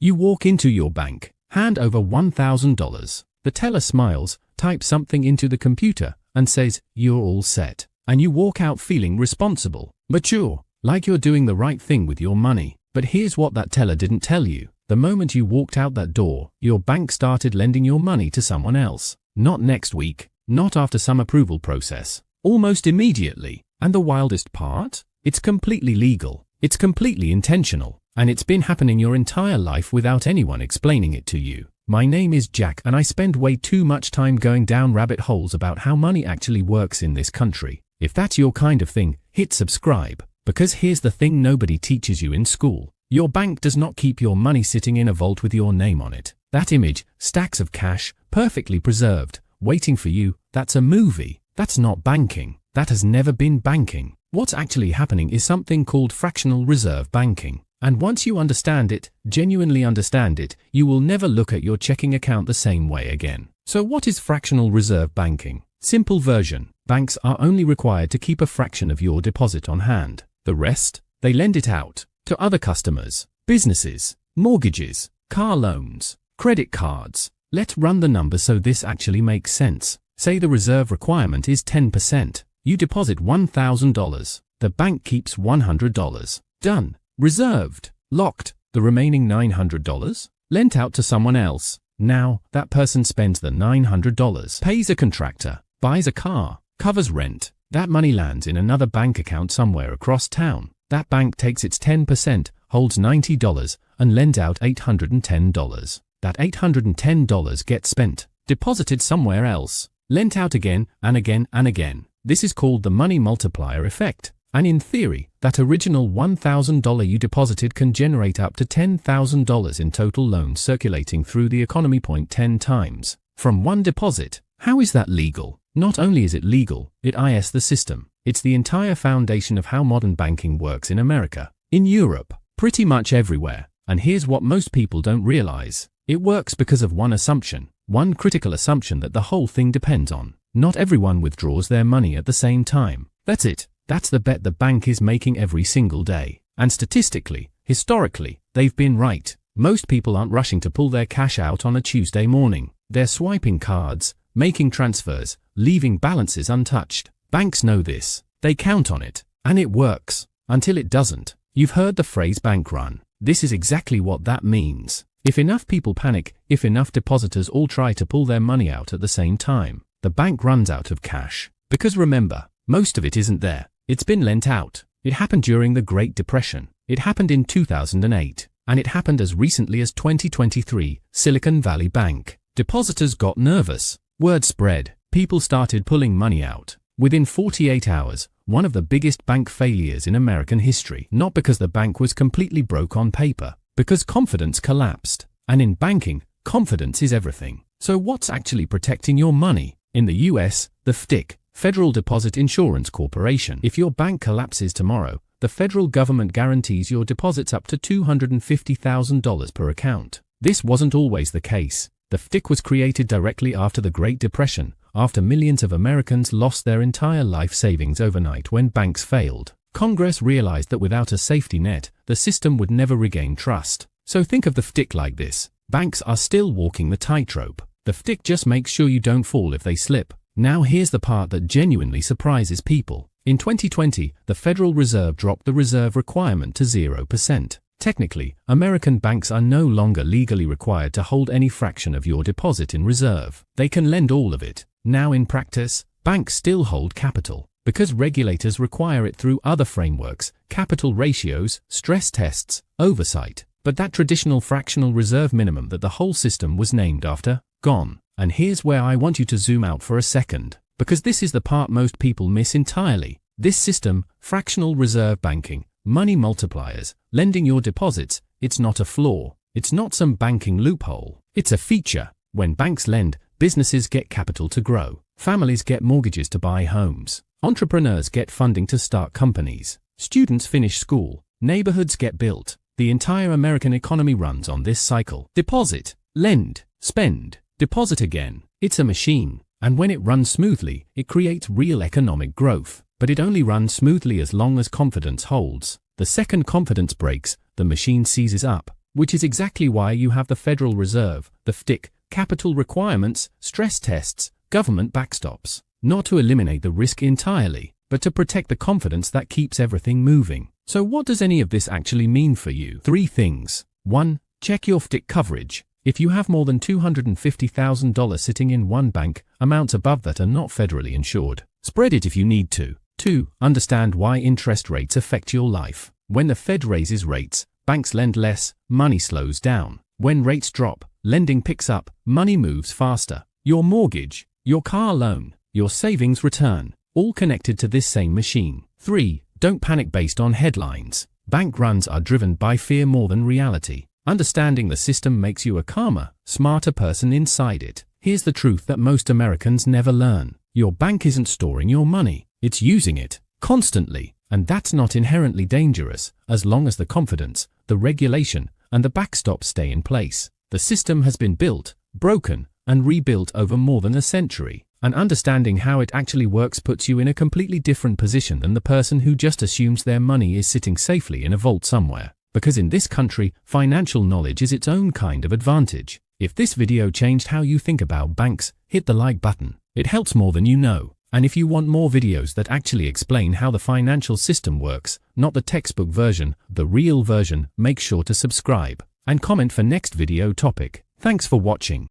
You walk into your bank, hand over $1,000. The teller smiles, types something into the computer, and says, "You're all set." And you walk out feeling responsible, mature, like you're doing the right thing with your money. But here's what that teller didn't tell you. The moment you walked out that door, your bank started lending your money to someone else. Not next week, not after some approval process. Almost immediately. And the wildest part? It's completely legal. It's completely intentional. And it's been happening your entire life without anyone explaining it to you. My name is Jack, and I spend way too much time going down rabbit holes about how money actually works in this country. If that's your kind of thing, hit subscribe. Because here's the thing nobody teaches you in school. Your bank does not keep your money sitting in a vault with your name on it. That image, stacks of cash, perfectly preserved, waiting for you, that's a movie. That's not banking. That has never been banking. What's actually happening is something called fractional reserve banking. And once you understand it, genuinely understand it, you will never look at your checking account the same way again. So what is fractional reserve banking? Simple version. Banks are only required to keep a fraction of your deposit on hand. The rest, they lend it out to other customers, businesses, mortgages, car loans, credit cards. Let's run the numbers so this actually makes sense. Say the reserve requirement is 10%. You deposit $1,000. The bank keeps $100. Done. Reserved. Locked. The remaining $900? Lent out to someone else. Now, that person spends the $900, pays a contractor, buys a car, covers rent. That money lands in another bank account somewhere across town. That bank takes its 10%, holds $90, and lends out $810. That $810 gets spent, deposited somewhere else, lent out again and again and again. This is called the money multiplier effect. And in theory, that original $1,000 you deposited can generate up to $10,000 in total loans circulating through the economy. 10 times from one deposit. How is that legal? Not only is it legal, it is the system. It's the entire foundation of how modern banking works in America, in Europe, pretty much everywhere. And here's what most people don't realize. It works because of one assumption, one critical assumption that the whole thing depends on. Not everyone withdraws their money at the same time. That's it. That's the bet the bank is making every single day. And statistically, historically, they've been right. Most people aren't rushing to pull their cash out on a Tuesday morning. They're swiping cards, making transfers, leaving balances untouched. Banks know this. They count on it. And it works. Until it doesn't. You've heard the phrase bank run. This is exactly what that means. If enough people panic, if enough depositors all try to pull their money out at the same time, the bank runs out of cash. Because remember, most of it isn't there. It's been lent out. It happened during the Great Depression. It happened in 2008. And it happened as recently as 2023, Silicon Valley Bank. Depositors got nervous. Word spread. People started pulling money out. Within 48 hours, one of the biggest bank failures in American history. Not because the bank was completely broke on paper, because confidence collapsed. And in banking, confidence is everything. So what's actually protecting your money? In the US, the FDIC, Federal Deposit Insurance Corporation. If your bank collapses tomorrow, the federal government guarantees your deposits up to $250,000 per account. This wasn't always the case. The FDIC was created directly after the Great Depression, after millions of Americans lost their entire life savings overnight when banks failed. Congress realized that without a safety net, the system would never regain trust. So think of the FDIC like this. Banks are still walking the tightrope. The FDIC just makes sure you don't fall if they slip. Now here's the part that genuinely surprises people. In 2020, the Federal Reserve dropped the reserve requirement to 0%. Technically, American banks are no longer legally required to hold any fraction of your deposit in reserve. They can lend all of it. Now in practice, banks still hold capital, because regulators require it through other frameworks, capital ratios, stress tests, oversight. But that traditional fractional reserve minimum that the whole system was named after, gone. And here's where I want you to zoom out for a second, because this is the part most people miss entirely. This system, fractional reserve banking, money multipliers, lending your deposits, it's not a flaw. It's not some banking loophole. It's a feature. When banks lend, businesses get capital to grow. Families get mortgages to buy homes. Entrepreneurs get funding to start companies. Students finish school. Neighborhoods get built. The entire American economy runs on this cycle. Deposit, lend, spend, deposit again. It's a machine. And when it runs smoothly, it creates real economic growth. But it only runs smoothly as long as confidence holds. The second confidence breaks, the machine seizes up. which is exactly why you have the Federal Reserve, the FDIC, capital requirements, stress tests, government backstops. Not to eliminate the risk entirely, but to protect the confidence that keeps everything moving. So what does any of this actually mean for you? 3 things. 1. Check your FDIC coverage. If you have more than $250,000 sitting in one bank, amounts above that are not federally insured. Spread it if you need to. 2. Understand why interest rates affect your life. When the Fed raises rates, banks lend less, money slows down. When rates drop, lending picks up, money moves faster. Your mortgage, your car loan, your savings return, all connected to this same machine. 3. Don't panic based on headlines. Bank runs are driven by fear more than reality. Understanding the system makes you a calmer, smarter person inside it. Here's the truth that most Americans never learn. Your bank isn't storing your money, it's using it constantly. And that's not inherently dangerous, as long as the confidence, the regulation, and the backstop stay in place. The system has been built, broken, and rebuilt over more than a century. And understanding how it actually works puts you in a completely different position than the person who just assumes their money is sitting safely in a vault somewhere. Because in this country, financial knowledge is its own kind of advantage. If this video changed how you think about banks, hit the like button. It helps more than you know. And if you want more videos that actually explain how the financial system works, not the textbook version, the real version, make sure to subscribe and comment for next video topic. Thanks for watching.